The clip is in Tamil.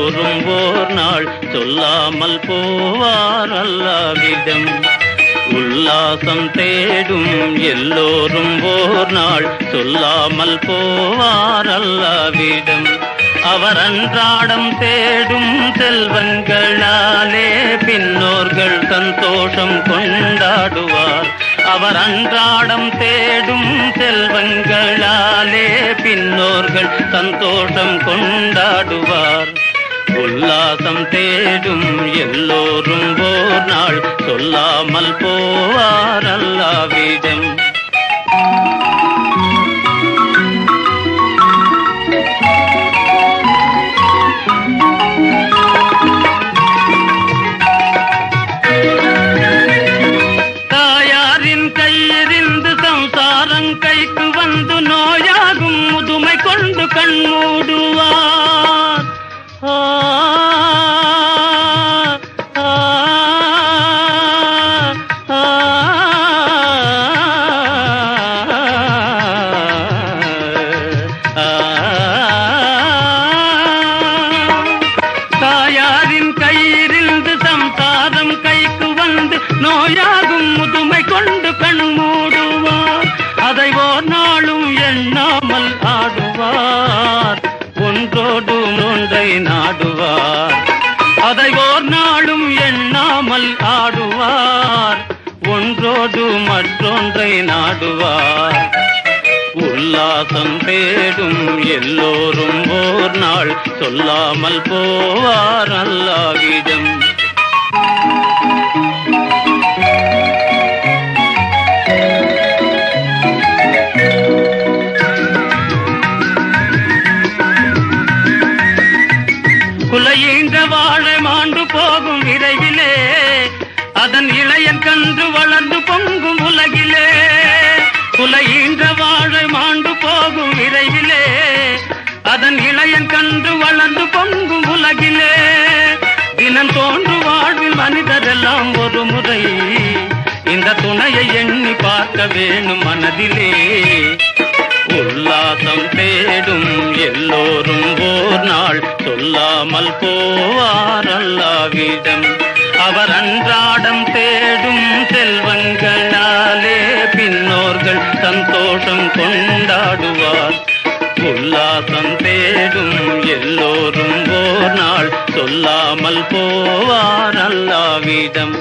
எல்லோரும் ஓர் நாள் சொல்லாமல் போவார் அல்லாவிடம். உல்லாசம் தேடும் எல்லோரும் ஓர் நாள் சொல்லாமல் போவார் அல்லாவிடம். அவர் அன்றாடம் தேடும் செல்வங்களாலே பின்னோர்கள் சந்தோஷம் கொண்டாடுவார். அவர் அன்றாடம் தேடும் செல்வங்களாலே பின்னோர்கள் சந்தோஷம் கொண்டாடுவார். உல்லாசம் தேடும் எல்லோரும் ஓர் நாள் சொல்லாமல் போவார் அல்லாவிடம். தாயாரின் கையிருந்து சம்சாரம் கைக்கு வந்து நோயாகும் முதுமை கொண்டு கண் மூடுவார். தாயாரின் கையிலிருந்து சம்சாரம் கைக்கு வந்து நோயாகும் முதுமை கொண்டு கண் மூடுவார். அதை ஓர் நாளும் எண்ணாமல் ஆடுவார், ஒன்றோடு ஒன்றை நாடுவார். அதை ஓர் நாளும் எண்ணாமல் ஆடுவார், ஒன்றோடு மற்றொன்றை நாடுவார். உல்லாசம் தேடும் எல்லோரும் ஓர் நாள் சொல்லாமல் போவார் அல்லாவிடம். குலையீன்ற வாழை மாண்டு போகும் விரைவிலே, அதன் இளையன் கன்று வளர்ந்து பொங்கும் உலகிலே. குலையீன்ற வாழை மாண்டு போகும் விரைவிலே, அதன் இளையன் கன்று வளர்ந்து பொங்கும் உலகிலே. தினம் தோன்று வாழ்வில் மனிதரெல்லாம் ஒரு முறை இந்த துணையை எண்ணி பார்க்க வேணும் மனதிலே. உல்லாசம் தேடும் எல்லோரும் ஓர் நாள் சொல்லாமல் போவார் அல்லாவிடம். அவர் அன்றாடம் தேடும் செல்வங்களாலே பின்னோர்கள் சந்தோஷம் கொண்டாடுவார். உல்லாசம் தேடும் எல்லோரும் ஓர் நாள் சொல்லாமல் போவார் அல்லாவிடம்.